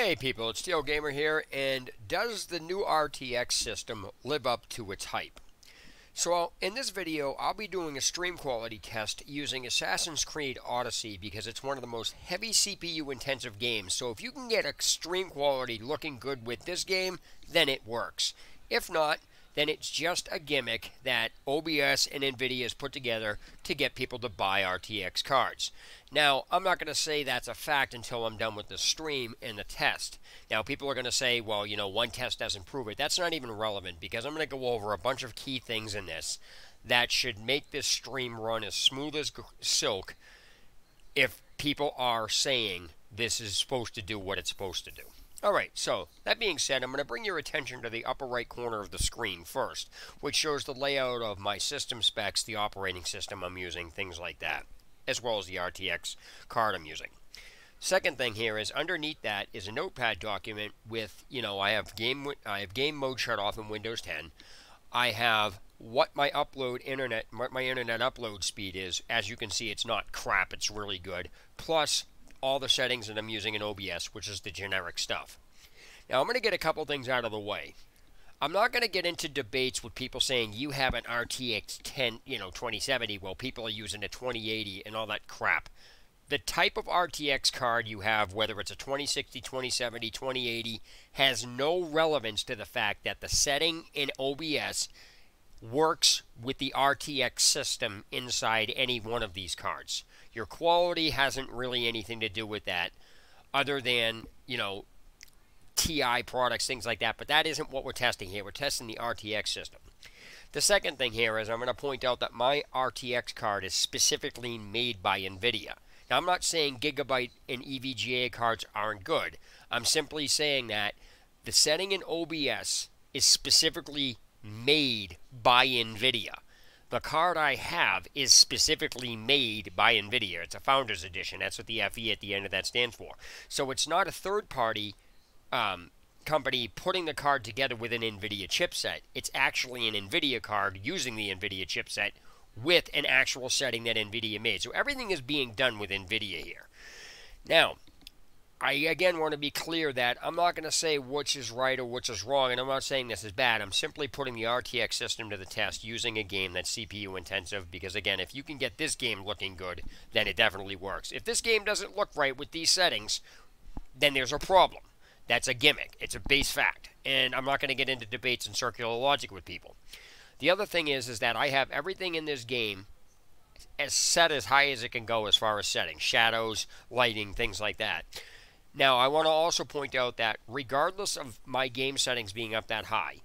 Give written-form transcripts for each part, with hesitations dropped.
Hey people, it's Steel Gamer here, and does the new RTX system live up to its hype? So in this video, I'll be doing a stream quality test using Assassin's Creed Odyssey because it's one of the most heavy CPU intensive games. So if you can get extreme quality looking good with this game, then it works. If not, then it's just a gimmick that OBS and NVIDIA has put together to get people to buy RTX cards. Now, I'm not going to say that's a fact until I'm done with the stream and the test. Now, people are going to say, well, you know, one test doesn't prove it. That's not even relevant because I'm going to go over a bunch of key things in this that should make this stream run as smooth as silk if people are saying this is supposed to do what it's supposed to do. Alright, so that being said, I'm going to bring your attention to the upper right corner of the screen first, which shows the layout of my system specs, the operating system I'm using, things like that, as well as the RTX card I'm using. Second thing here is underneath that is a notepad document with, you know, I have game mode shut off in Windows 10. I have what my internet upload speed is. As you can see, it's not crap, it's really good. Plus all the settings that I'm using in OBS, which is the generic stuff. Now, I'm going to get a couple things out of the way. I'm not going to get into debates with people saying you have an RTX 2070 while people are using a 2080 and all that crap. The type of RTX card you have, whether it's a 2060, 2070, 2080, has no relevance to the fact that the setting in OBS works with the RTX system inside any one of these cards. Your quality hasn't really anything to do with that other than, you know, TI products, things like that. But that isn't what we're testing here. We're testing the RTX system. The second thing here is I'm going to point out that my RTX card is specifically made by NVIDIA. Now, I'm not saying Gigabyte and EVGA cards aren't good. I'm simply saying that the setting in OBS is specifically made by NVIDIA. The card I have is specifically made by NVIDIA. It's a Founders Edition. That's what the FE at the end of that stands for. So it's not a third-party company putting the card together with an NVIDIA chipset. It's actually an NVIDIA card using the NVIDIA chipset with an actual setting that NVIDIA made. So everything is being done with NVIDIA here. Now, I again want to be clear that I'm not going to say which is right or which is wrong, and I'm not saying this is bad. I'm simply putting the RTX system to the test using a game that's CPU intensive because, again, if you can get this game looking good, then it definitely works. If this game doesn't look right with these settings, then there's a problem. That's a gimmick. It's a base fact, and I'm not going to get into debates and circular logic with people. The other thing is that I have everything in this game as set as high as it can go as far as settings, shadows, lighting, things like that. Now, I want to also point out that regardless of my game settings being up that high,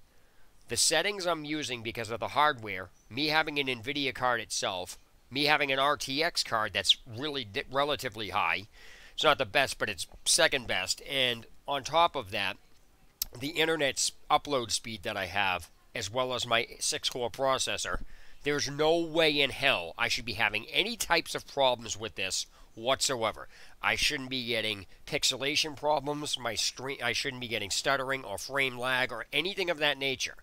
the settings I'm using because of the hardware, me having an NVIDIA card itself, me having an RTX card that's really relatively high, it's not the best, but it's second best, and on top of that, the internet's upload speed that I have, as well as my 6-core processor, there's no way in hell I should be having any types of problems with this whatsoever. I shouldn't be getting pixelation problems, I shouldn't be getting stuttering or frame lag or anything of that nature.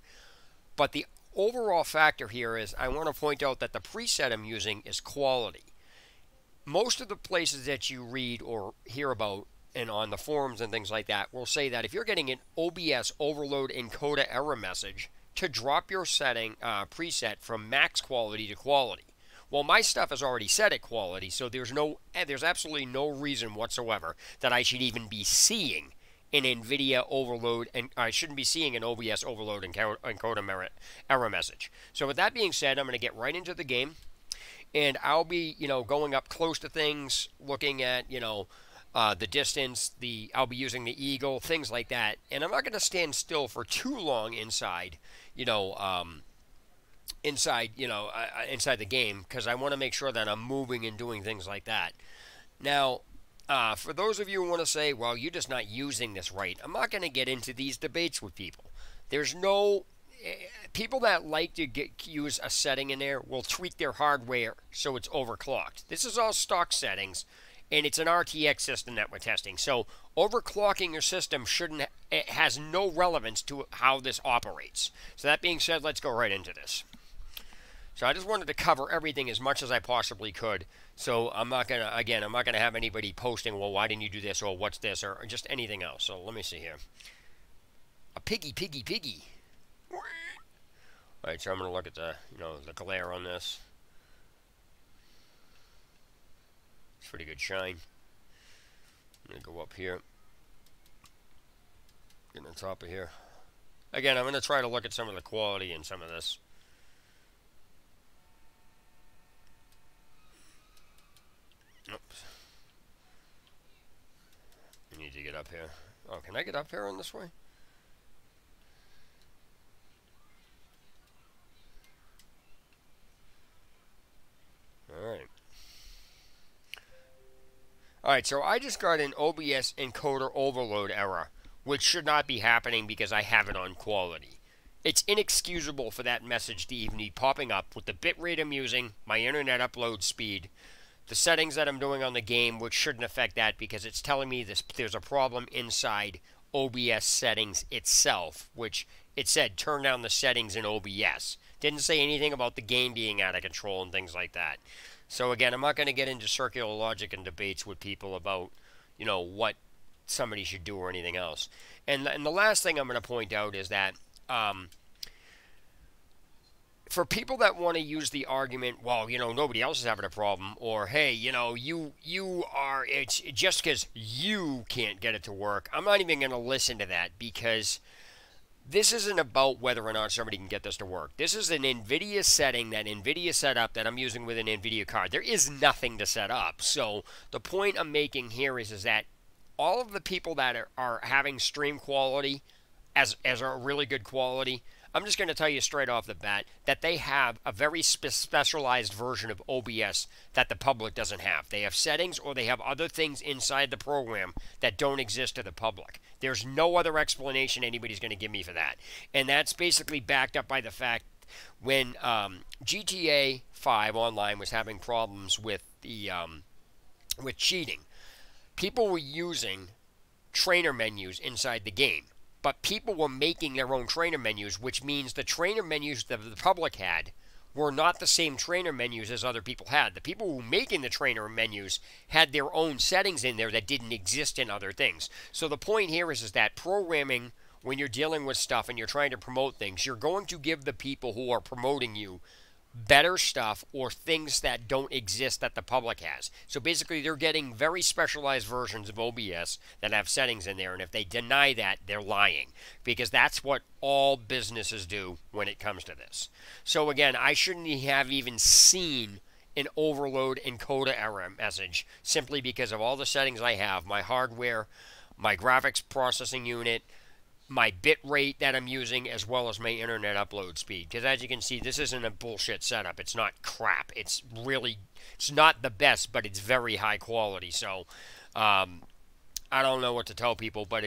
But the overall factor here is I want to point out that the preset I'm using is quality. Most of the places that you read or hear about and on the forums and things like that will say that if you're getting an OBS overload encoder error message, to drop your setting preset from max quality to quality. Well, my stuff is already set at quality, so there's absolutely no reason whatsoever that I should even be seeing an NVIDIA overload, and I shouldn't be seeing an OBS overload encoder error message. So with that being said, I'm going to get right into the game, and I'll be, you know, going up close to things, looking at, you know, the distance, I'll be using the eagle, things like that. And I'm not going to stand still for too long inside, inside the game, because I want to make sure that I'm moving and doing things like that. Now, for those of you who want to say, well, you're just not using this right, I'm not going to get into these debates with people. There's no... People that like to use a setting in there will tweak their hardware so it's overclocked. This is all stock settings, and it's an RTX system that we're testing. So overclocking your system it has no relevance to how this operates. So that being said, let's go right into this. So I just wanted to cover everything as much as I possibly could. So I'm not gonna, again, I'm not gonna have anybody posting, well, why didn't you do this, or what's this, or just anything else. So let me see here. A piggy, piggy, piggy. All right, so I'm gonna look at the, the glare on this. It's pretty good shine. I'm gonna go up here, get on top of here. Again, I'm gonna try to look at some of the quality in some of this. Oops. I need to get up here. Oh, can I get up here on this way? Alright. Alright, so I just got an OBS encoder overload error, which should not be happening because I have it on quality. It's inexcusable for that message to even be popping up with the bitrate I'm using, my internet upload speed, the settings that I'm doing on the game, which shouldn't affect that because it's telling me there's a problem inside OBS settings itself, which it said turn down the settings in OBS. Didn't say anything about the game being out of control and things like that. So again, I'm not going to get into circular logic and debates with people about, what somebody should do or anything else. And the last thing I'm going to point out is that for people that want to use the argument, well, nobody else is having a problem, or hey, you are, it's just because you can't get it to work, I'm not even going to listen to that, because this isn't about whether or not somebody can get this to work. This is an NVIDIA setting that NVIDIA set up that I'm using with an NVIDIA card. There is nothing to set up. So the point I'm making here is that all of the people that are having stream quality as a really good quality, I'm just going to tell you straight off the bat that they have a very specialized version of OBS that the public doesn't have. They have settings or they have other things inside the program that don't exist to the public. There's no other explanation anybody's going to give me for that. And that's basically backed up by the fact when GTA 5 Online was having problems with the with cheating, people were using trainer menus inside the game. But people were making their own trainer menus, which means the trainer menus that the public had were not the same trainer menus as other people had. The people who were making the trainer menus had their own settings in there that didn't exist in other things. So the point here is that programming, when you're dealing with stuff and you're trying to promote things, you're going to give the people who are promoting you better stuff or things that don't exist that the public has. So basically they're getting very specialized versions of OBS that have settings in there, and if they deny that, they're lying, because that's what all businesses do when it comes to this. So again, I shouldn't have even seen an overload encoder error message simply because of all the settings I have, my hardware, my graphics processing unit, my bit rate that I'm using, as well as my internet upload speed. Because as you can see, this isn't a bullshit setup. It's not crap. It's not the best, but it's very high quality. So I don't know what to tell people, but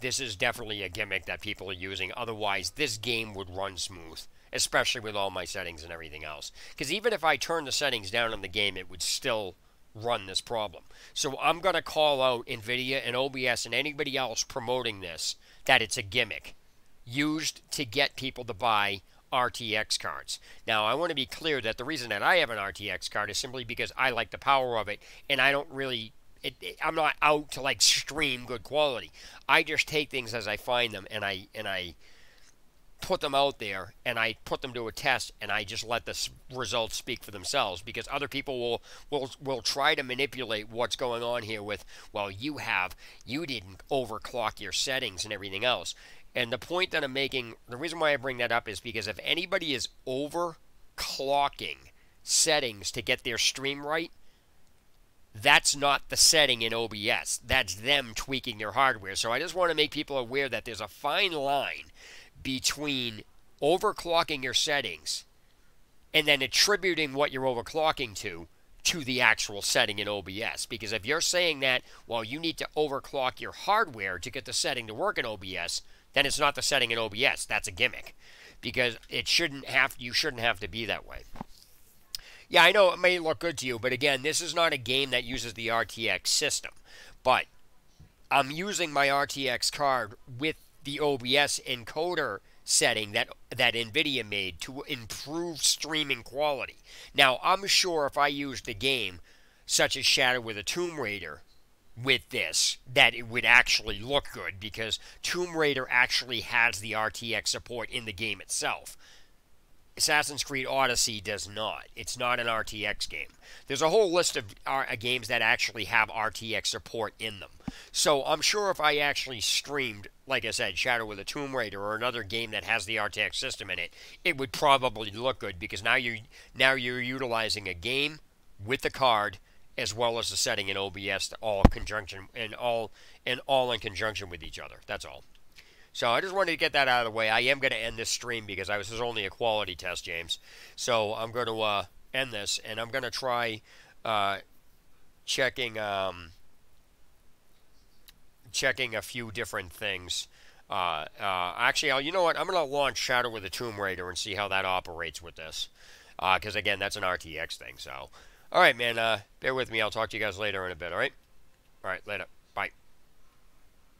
this is definitely a gimmick that people are using. Otherwise, this game would run smooth, especially with all my settings and everything else. Because even if I turn the settings down in the game, it would still run this problem. So I'm going to call out NVIDIA and OBS and anybody else promoting this that it's a gimmick used to get people to buy RTX cards. Now, I want to be clear that the reason that I have an RTX card is simply because I like the power of it, and I don't really, I'm not out to like stream good quality. I just take things as I find them, and I put them out there, and I put them to a test, and I just let the results speak for themselves, because other people will try to manipulate what's going on here with, well, you didn't overclock your settings and everything else. And the point that I'm making, the reason why I bring that up is because if anybody is overclocking settings to get their stream right, that's not the setting in OBS. That's them tweaking their hardware. So I just want to make people aware that there's a fine line between overclocking your settings and then attributing what you're overclocking to the actual setting in OBS. Because if you're saying that, well, you need to overclock your hardware to get the setting to work in OBS, then it's not the setting in OBS. That's a gimmick, because you shouldn't have to be that way. Yeah, I know it may look good to you, but again, this is not a game that uses the RTX system. But I'm using my RTX card with the OBS encoder setting that NVIDIA made to improve streaming quality. Now, I'm sure if I used a game such as Shadow of the Tomb Raider with this, that it would actually look good, because Tomb Raider actually has the RTX support in the game itself. Assassin's Creed Odyssey does not. It's not an RTX game. There's a whole list of games that actually have RTX support in them. So I'm sure if I actually streamed, like I said, Shadow of the Tomb Raider or another game that has the RTX system in it, it would probably look good, because now you're utilizing a game with the card as well as the setting in OBS, all in conjunction with each other. That's all. So I just wanted to get that out of the way. I am going to end this stream because this is only a quality test, James. So I'm going to end this, and I'm going to try checking a few different things. Actually, you know what? I'm going to launch Shadow of the Tomb Raider and see how that operates with this. Because, again, that's an RTX thing. So, all right, man. Bear with me. I'll talk to you guys later in a bit, all right? All right, later.